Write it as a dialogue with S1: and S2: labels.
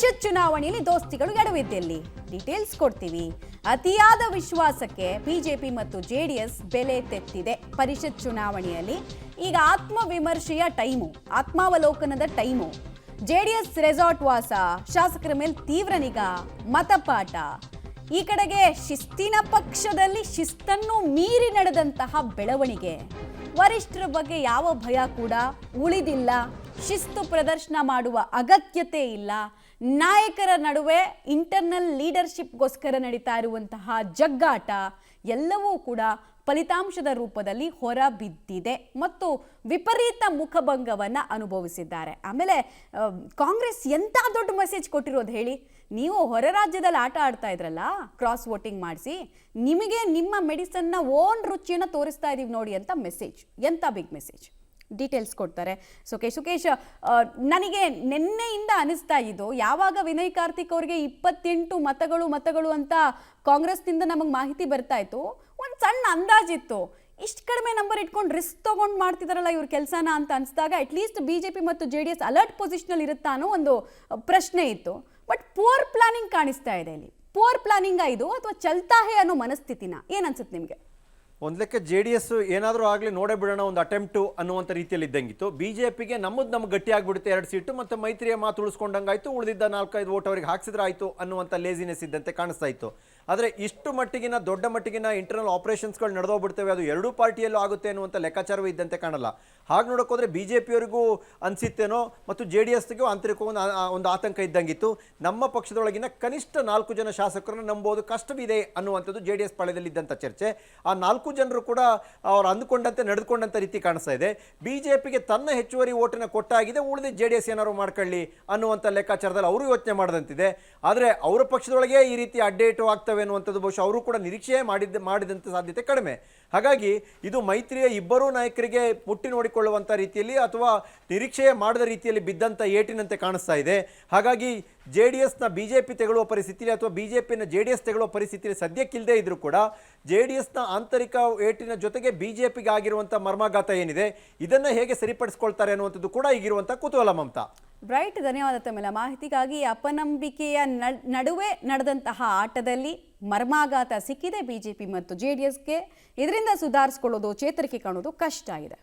S1: ಪರಿಷತ್ ಚುನಾವಣೆಯಲ್ಲಿ ದೋಸ್ತಿಗಳು ಎಡವಿದ್ದೆಲ್ಲಿ ಡೀಟೇಲ್ಸ್ ಕೊಡ್ತೀವಿ. ಅತಿಯಾದ ವಿಶ್ವಾಸಕ್ಕೆ ಬಿಜೆಪಿ ಮತ್ತು ಜೆಡಿಎಸ್ ಬೆಲೆ ತೆತ್ತಿದೆ. ಪರಿಷತ್ ಚುನಾವಣೆಯಲ್ಲಿ ಈಗ ಆತ್ಮವಿಮರ್ಶೆಯ ಟೈಮು, ಆತ್ಮಾವಲೋಕನದ ಟೈಮು. ಜೆಡಿಎಸ್ ರೆಸಾರ್ಟ್ ವಾಸ, ಶಾಸಕರ ಮೇಲೆ ತೀವ್ರ ನಿಗಾ, ಮತಪಾಠ. ಈ ಕಡೆಗೆ ಶಿಸ್ತಿನ ಪಕ್ಷದಲ್ಲಿ ಶಿಸ್ತನ್ನು ಮೀರಿ ನಡೆದಂತಹ ಬೆಳವಣಿಗೆ. ವರಿಷ್ಠರ ಬಗ್ಗೆ ಯಾವ ಭಯ ಕೂಡ ಉಳಿದಿಲ್ಲ. ಶಿಸ್ತು ಪ್ರದರ್ಶನ ಮಾಡುವ ಅಗತ್ಯತೆ ಇಲ್ಲ. ನಾಯಕರ ನಡುವೆ ಇಂಟರ್ನಲ್ ಲೀಡರ್ಶಿಪ್ಗೋಸ್ಕರ ನಡೀತಾ ಇರುವಂತಹ ಜಗ್ಗಾಟ ಎಲ್ಲವೂ ಕೂಡ ಫಲಿತಾಂಶದ ರೂಪದಲ್ಲಿ ಹೊರಬಿದ್ದಿದೆ ಮತ್ತು ವಿಪರೀತ ಮುಖಭಂಗವನ್ನು ಅನುಭವಿಸಿದ್ದಾರೆ. ಆಮೇಲೆ ಕಾಂಗ್ರೆಸ್ ಎಂಥ ದೊಡ್ಡ ಮೆಸೇಜ್ ಕೊಟ್ಟಿರೋದು ಹೇಳಿ. ನೀವು ಹೊರ ರಾಜ್ಯದಲ್ಲಿ ಆಟ ಆಡ್ತಾ ಇದ್ರಲ್ಲ, ಕ್ರಾಸ್ ವೋಟಿಂಗ್ ಮಾಡಿಸಿ, ನಿಮಗೆ ನಿಮ್ಮ ಮೆಡಿಸನ್ನ ಓನ್ ರುಚಿಯನ್ನು ತೋರಿಸ್ತಾ ಇದೀವಿ ನೋಡಿ ಅಂತ ಮೆಸೇಜ್. ಎಂಥ ಬಿಗ್ ಮೆಸೇಜ್. ಡೀಟೇಲ್ಸ್ ಕೊಡ್ತಾರೆ ಸುಕೇಶ್. ನನಗೆ ನಿನ್ನೆಯಿಂದ ಅನಿಸ್ತಾ ಇದ್ದು, ಯಾವಾಗ ವಿನಯ್ ಕಾರ್ತಿಕ್ ಅವರಿಗೆ 28 ಮತಗಳು ಅಂತ ಕಾಂಗ್ರೆಸ್ನಿಂದ ನಮಗೆ ಮಾಹಿತಿ ಬರ್ತಾ ಇತ್ತು, ಒಂದು ಸಣ್ಣ ಅಂದಾಜಿತ್ತು. ಇಷ್ಟು ಕಡಿಮೆ ನಂಬರ್ ಇಟ್ಕೊಂಡು ರಿಸ್ಕ್ ತೊಗೊಂಡು ಮಾಡ್ತಿದಾರಲ್ಲ ಇವ್ರ ಕೆಲಸನ ಅಂತ ಅನಿಸಿದಾಗ ಅಟ್ಲೀಸ್ಟ್ ಬಿಜೆಪಿ ಮತ್ತು ಜೆಡಿಎಸ್ ಅಲರ್ಟ್ ಪೊಸಿಷನಲ್ಲಿ ಇರುತ್ತಾ ಅನ್ನೋ ಒಂದು ಪ್ರಶ್ನೆ ಇತ್ತು. ಬಟ್ ಪೂರ್ ಪ್ಲಾನಿಂಗ್ ಕಾಣಿಸ್ತಾ ಇದೆ ಇಲ್ಲಿ. ಪೂರ್ ಪ್ಲಾನಿಂಗ್ ಇದು ಅಥವಾ ಚಲ್ತಾ ಹೇ ಅನ್ನೋ ಮನಸ್ಥಿತಿನ? ಏನ್ ಅನ್ಸುತ್ತೆ ನಿಮಗೆ?
S2: ಒಂದು ಲೆಕ್ಕ JDS ಏನಾದರೂ ಆಗಲಿ ನೋಡೇ ಬಿಡೋಣ ಒಂದು ಅಟೆಂಪ್ಟು ಅನ್ನುವಂಥ ರೀತಿಯಲ್ಲಿ ಇದ್ದಂಗಿತ್ತು. ಬಿಜೆಪಿಗೆ ನಮಗೆ ಗಟ್ಟಿ ಆಗಿಬಿಡುತ್ತೆ 2 ಸೀಟು, ಮತ್ತು ಮೈತ್ರಿಯ ಮಾತು ಉಳಿಸ್ಕೊಂಡಂಗಾಯ್ತು, ಉಳಿದಿದ್ದ 4-5 ವೋಟ್ ಅವರಿಗೆ ಹಾಕ್ಸಿದ್ರೆ ಆಯಿತು ಅನ್ನುವಂಥ ಲೇಸಿನೆಸ್ ಇದ್ದಂತೆ ಕಾಣಿಸ್ತಾ ಇತ್ತು. ಆದರೆ ಇಷ್ಟು ಮಟ್ಟಿಗಿನ ದೊಡ್ಡ ಮಟ್ಟಿಗಿನ ಇಂಟರ್ನಲ್ ಆಪರೇಷನ್ಸ್ಗಳು ನಡೆದೋಗ್ಬಿಡ್ತವೆ, ಅದು ಎರಡೂ ಪಾರ್ಟಿಯಲ್ಲೂ ಆಗುತ್ತೆ ಅನ್ನುವಂಥ ಲೆಕ್ಕಾಚಾರವೇ ಇದ್ದಂತೆ ಕಾಣಲ್ಲ. ಹಾಗೆ ನೋಡೋಕ್ಕೋದ್ರೆ BJP-ಯವರಿಗೂ ಅನಿಸಿತ್ತೇನೋ ಮತ್ತು JDS-ಗೂ ಆಂತರಿಕ ಒಂದು ಆತಂಕ ಇದ್ದಂಗಿತ್ತು. ನಮ್ಮ ಪಕ್ಷದೊಳಗಿನ ಕನಿಷ್ಠ 4 ಜನ ಶಾಸಕರನ್ನು ನಂಬೋದು ಕಷ್ಟವಿದೆ ಅನ್ನುವಂಥದ್ದು JDS ಪಾಳ್ಯದಲ್ಲಿ ಇದ್ದಂಥ ಚರ್ಚೆ. ಆ 4 ಜನರು ಕೂಡ ಅವ್ರು ಅಂದುಕೊಂಡಂತೆ ನಡೆದುಕೊಂಡಂಥ ರೀತಿ ಕಾಣಿಸ್ತಾ ಇದೆ. ಬಿಜೆಪಿಗೆ ತನ್ನ ಹೆಚ್ಚುವರಿ ಓಟನ್ನು ಕೊಟ್ಟಾಗಿದೆ, ಉಳಿದ JDS ಏನಾದ್ರು ಮಾಡ್ಕೊಳ್ಳಿ ಅನ್ನುವಂಥ ಲೆಕ್ಕಾಚಾರದಲ್ಲಿ ಅವರು ಯೋಚನೆ ಮಾಡಿದಂತಿದೆ. ಆದರೆ ಅವರ ಪಕ್ಷದೊಳಗೆ ಈ ರೀತಿ ಅಡ್ಡೇಟು ಆಗ್ತವೆ ಅನ್ನುವಂಥದ್ದು ಬಹುಶಃ ಅವರು ಕೂಡ ನಿರೀಕ್ಷೆ ಮಾಡಿದಂಥ ಸಾಧ್ಯತೆ ಕಡಿಮೆ. ಹಾಗಾಗಿ ಇದು ಮೈತ್ರಿಯ ಇಬ್ಬರೂ ನಾಯಕರಿಗೆ ಮುಟ್ಟಿ ನೋಡಿಕೊಳ್ಳುವಂಥ ರೀತಿಯಲ್ಲಿ ಅಥವಾ ನಿರೀಕ್ಷೆ ಮಾಡದ ರೀತಿಯಲ್ಲಿ ಬಿದ್ದಂಥ ಏಟಿನಂತೆ ಕಾಣಿಸ್ತಾ ಇದೆ. ಹಾಗಾಗಿ JDS-ನ BJP ತೆಗೊಳ್ಳುವ ಪರಿಸ್ಥಿತಿಯಲ್ಲಿ ಅಥವಾ BJP-ನ JDS ತೆಗೊಳ್ಳುವ ಪರಿಸ್ಥಿತಿಯಲ್ಲಿ ಸದ್ಯಕ್ಕಿಲ್ಲದೆ ಇದ್ರೂ ಕೂಡ JDS-ನ ಆಂತರಿಕ ಏಟಿನ ಜೊತೆಗೆ BJP-ಗೆ ಆಗಿರುವಂಥ ಮರ್ಮಾಘಾತ ಏನಿದೆ, ಇದನ್ನು ಹೇಗೆ ಸರಿಪಡಿಸ್ಕೊಳ್ತಾರೆ ಅನ್ನುವಂಥದ್ದು ಕೂಡ ಈಗಿರುವಂಥ ಕುತೂಹಲ. ಮಮತಾ,
S1: ರೈಟ್, ಧನ್ಯವಾದ ತಮ್ಮೆಲ್ಲ ಮಾಹಿತಿಗಾಗಿ. ಅಪನಂಬಿಕೆಯ ನಡುವೆ ನಡೆದಂತಹ ಆಟದಲ್ಲಿ ಮರ್ಮಾಘಾತ ಸಿಕ್ಕಿದೆ BJP ಮತ್ತು JDS-ಗೆ. ಇದರಿಂದ ಸುಧಾರಿಸ್ಕೊಳ್ಳೋದು, ಚೇತರಿಕೆ ಕಾಣೋದು ಕಷ್ಟ ಇದೆ.